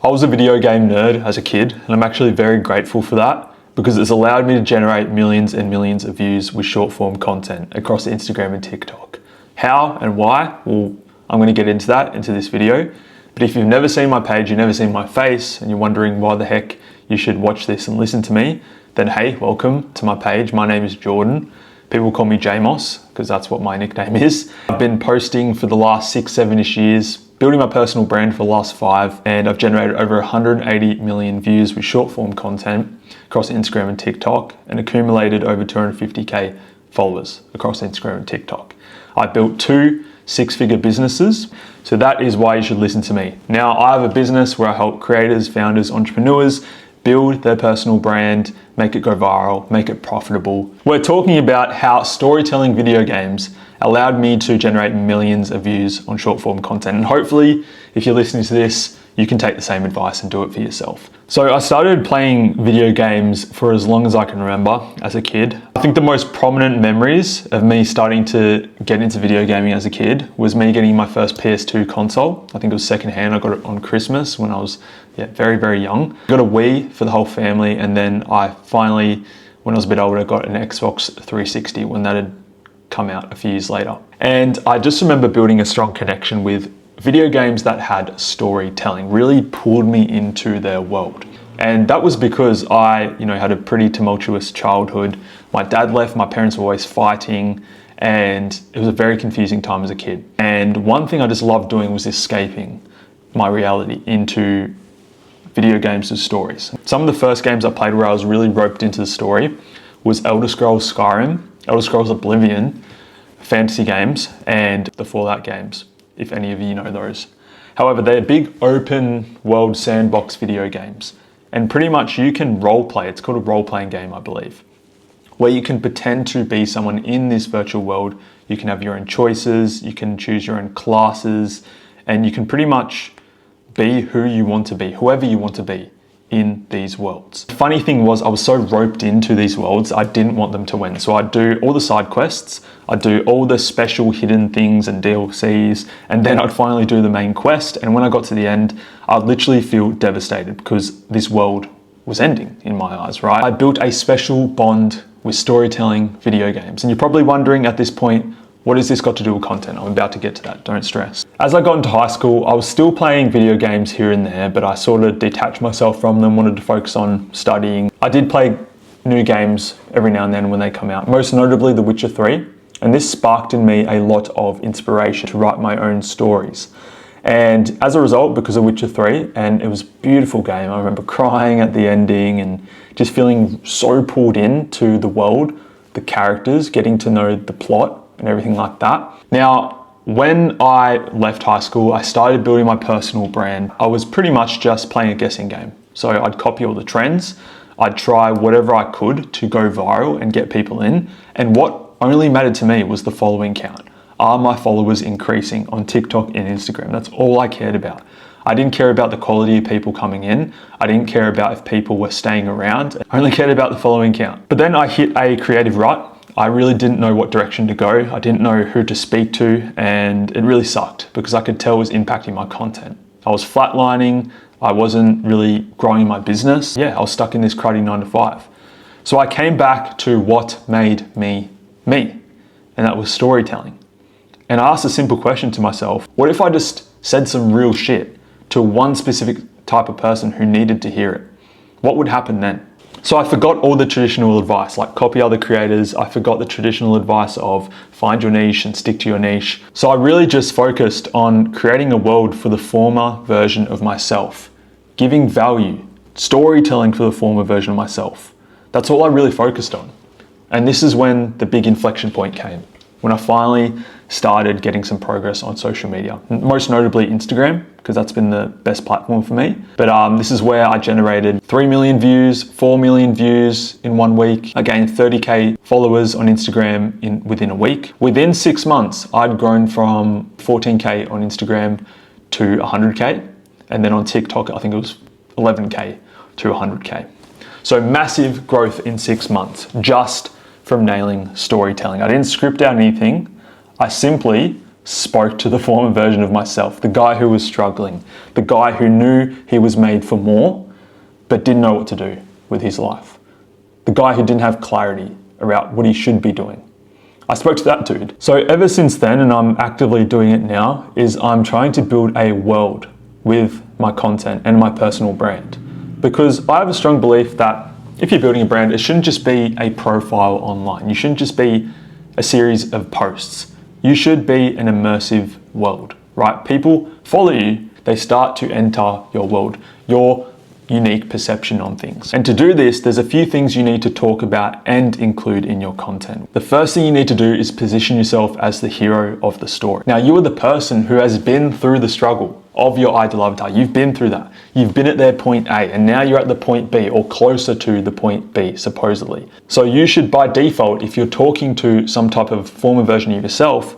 I was a video game nerd as a kid, and I'm actually very grateful for that because it's allowed me to generate millions and millions of views with short form content across Instagram and TikTok. How and why? Well, I'm going to get into that into this video. But if you've never seen my page, you've never seen my face, and you're wondering why the heck you should watch this and listen to me, then hey, welcome to my page. My name is Jordan. People call me Jamos because that's what my nickname is. I've been posting for the last 6, 7-ish years, building my personal brand for the last 5, and I've generated over 180 million views with short form content across Instagram and TikTok, and accumulated over 250k followers across Instagram and TikTok. I built 2 6-figure businesses, so that is why you should listen to me. Now, I have a business where I help creators, founders, entrepreneurs build their personal brand, make it go viral, make it profitable. We're talking about how storytelling video games allowed me to generate millions of views on short form content. And hopefully, if you're listening to this, you can take the same advice and do it for yourself. So I started playing video games for as long as I can remember as a kid. I think the most prominent memories of me starting to get into video gaming as a kid was me getting my first PS2 console. I think it was secondhand. I got it on Christmas when I was very, very young. I got a Wii for the whole family, and then I finally, when I was a bit older, got an Xbox 360 when that had come out a few years later. And I just remember building a strong connection with video games that had storytelling, really pulled me into their world. And that was because I, had a pretty tumultuous childhood. My dad left, my parents were always fighting, and it was a very confusing time as a kid. And one thing I just loved doing was escaping my reality into video games as stories. Some of the first games I played where I was really roped into the story was Elder Scrolls Skyrim, Elder Scrolls Oblivion, fantasy games, and the Fallout games, if any of you know those. However, they're big open world sandbox video games, and pretty much you can role play. It's called a role-playing game, I believe, where you can pretend to be someone in this virtual world. You can have your own choices, you can choose your own classes, and you can pretty much be who you want to be, whoever you want to be in these worlds. The funny thing was I was so roped into these worlds, I didn't want them to win. So I'd do all the side quests, I'd do all the special hidden things and DLCs, and then I'd finally do the main quest. And when I got to the end, I'd literally feel devastated because this world was ending in my eyes, right? I built a special bond with storytelling video games. And you're probably wondering at this point, what has this got to do with content? I'm about to get to that, don't stress. As I got into high school, I was still playing video games here and there, but I sort of detached myself from them, wanted to focus on studying. I did play new games every now and then when they come out, most notably The Witcher 3. And this sparked in me a lot of inspiration to write my own stories. And as a result, because of Witcher 3, and it was a beautiful game, I remember crying at the ending and just feeling so pulled into the world, the characters, getting to know the plot, and everything like that. Now, when I left high school, I started building my personal brand. I was pretty much just playing a guessing game. So I'd copy all the trends. I'd try whatever I could to go viral and get people in. And what only mattered to me was the following count. Are my followers increasing on TikTok and Instagram? That's all I cared about. I didn't care about the quality of people coming in. I didn't care about if people were staying around. I only cared about the following count. But then I hit a creative rut. I really didn't know what direction to go. I didn't know who to speak to, and it really sucked because I could tell it was impacting my content. I was flatlining. I wasn't really growing my business. I was stuck in this cruddy 9 to 5. So I came back to what made me me, and that was storytelling. And I asked a simple question to myself: what if I just said some real shit to one specific type of person who needed to hear it? What would happen then? So I forgot all the traditional advice, like copy other creators. I forgot the traditional advice of find your niche and stick to your niche. So I really just focused on creating a world for the former version of myself, giving value, storytelling for the former version of myself. That's all I really focused on. And this is when the big inflection point came, when I finally started getting some progress on social media, most notably Instagram, because that's been the best platform for me. But this is where I generated 3 million views, 4 million views in 1 week. I gained 30k followers on Instagram within a week. Within 6 months, I'd grown from 14k on Instagram to 100k. And then on TikTok, I think it was 11k to 100k. So massive growth in 6 months, just from nailing storytelling. I didn't script out anything. I simply spoke to the former version of myself, the guy who was struggling, the guy who knew he was made for more, but didn't know what to do with his life, the guy who didn't have clarity about what he should be doing. I spoke to that dude. So ever since then, and I'm actively doing it now, is I'm trying to build a world with my content and my personal brand. Because I have a strong belief that if you're building a brand, it shouldn't just be a profile online. You shouldn't just be a series of posts. You should be an immersive world, right? People follow you, they start to enter your world, your unique perception on things. And to do this, there's a few things you need to talk about and include in your content. The first thing you need to do is position yourself as the hero of the story. Now, you are the person who has been through the struggle of your ideal avatar. You've been through that. You've been at their point A, and now you're at the point B, or closer to the point B, supposedly. So you should, by default, if you're talking to some type of former version of yourself,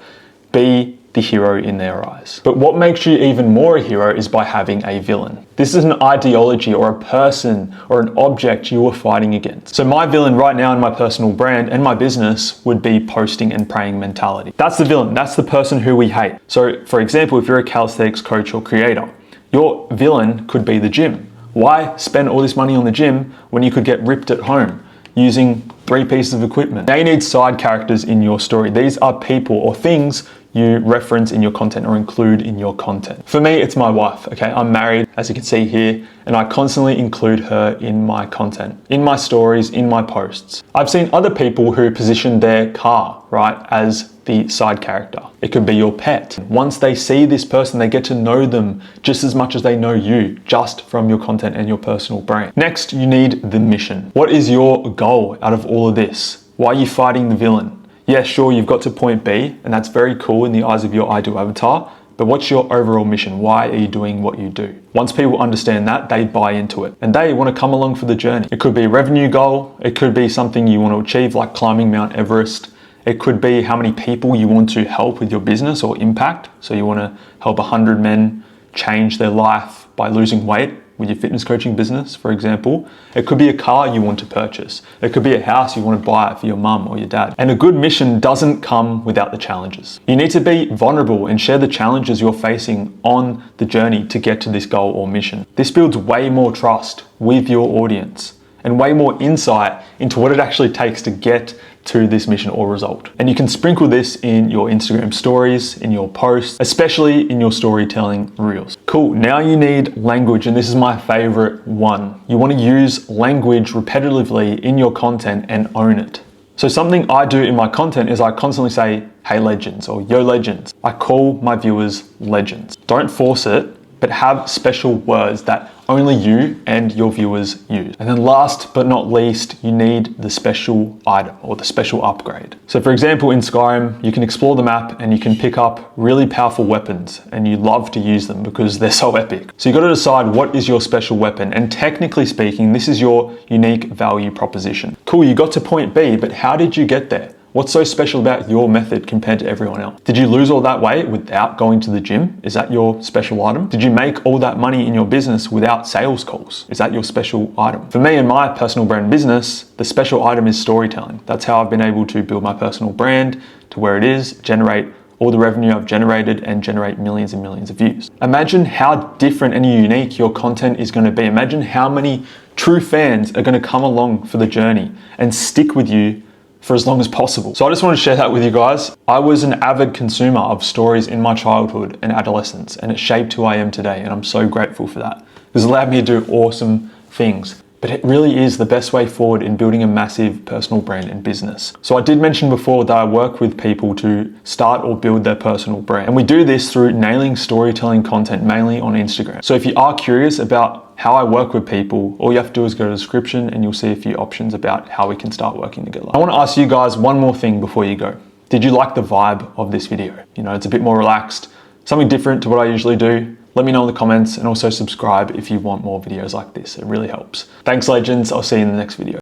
be the hero in their eyes. But what makes you even more a hero is by having a villain. This is an ideology or a person or an object you are fighting against. So my villain right now in my personal brand and my business would be posting and praying mentality. That's the villain. That's the person who we hate. So for example, if you're a calisthenics coach or creator, your villain could be the gym. Why spend all this money on the gym when you could get ripped at home using 3 pieces of equipment? Now you need side characters in your story. These are people or things you reference in your content or include in your content. For me, it's my wife, okay? I'm married, as you can see here, and I constantly include her in my content, in my stories, in my posts. I've seen other people who position their car, right, as the side character. It could be your pet. Once they see this person, they get to know them just as much as they know you, just from your content and your personal brand. Next, you need the mission. What is your goal out of all of this? Why are you fighting the villain? Yeah, sure, you've got to point B, and that's very cool in the eyes of your ideal avatar, but what's your overall mission? Why are you doing what you do? Once people understand that, they buy into it, and they want to come along for the journey. It could be a revenue goal, it could be something you want to achieve, like climbing Mount Everest. It could be how many people you want to help with your business or impact. So you want to help 100 men change their life by losing weight with your fitness coaching business, for example. It could be a car you want to purchase. It could be a house you want to buy for your mum or your dad. And a good mission doesn't come without the challenges. You need to be vulnerable and share the challenges you're facing on the journey to get to this goal or mission. This builds way more trust with your audience and way more insight into what it actually takes to get to this mission or result. And you can sprinkle this in your Instagram stories, in your posts, especially in your storytelling reels. Cool, now you need language, and this is my favorite one. You want to use language repetitively in your content and own it. So something I do in my content is I constantly say, hey legends, or yo legends. I call my viewers legends. Don't force it, but have special words that only you and your viewers use. And then last but not least, you need the special item or the special upgrade. So for example, in Skyrim, you can explore the map and you can pick up really powerful weapons, and you love to use them because they're so epic. So you got to decide what is your special weapon, and technically speaking, this is your unique value proposition. Cool, you got to point B, but how did you get there? What's so special about your method compared to everyone else? Did you lose all that weight without going to the gym? Is that your special item? Did you make all that money in your business without sales calls? Is that your special item? For me and my personal brand business, the special item is storytelling. That's how I've been able to build my personal brand to where it is, generate all the revenue I've generated, and generate millions and millions of views. Imagine how different and unique your content is going to be. Imagine how many true fans are going to come along for the journey and stick with you for as long as possible. So I just want to share that with you guys. I was an avid consumer of stories in my childhood and adolescence, and it shaped who I am today, and I'm so grateful for that. It's allowed me to do awesome things. But it really is the best way forward in building a massive personal brand and business. So I did mention before that I work with people to start or build their personal brand. And we do this through nailing storytelling content, mainly on Instagram. So if you are curious about how I work with people, all you have to do is go to the description and you'll see a few options about how we can start working together. I want to ask you guys one more thing before you go. Did you like the vibe of this video? You know, it's a bit more relaxed, something different to what I usually do. Let me know in the comments, and also subscribe if you want more videos like this. It really helps. Thanks legends, I'll see you in the next video.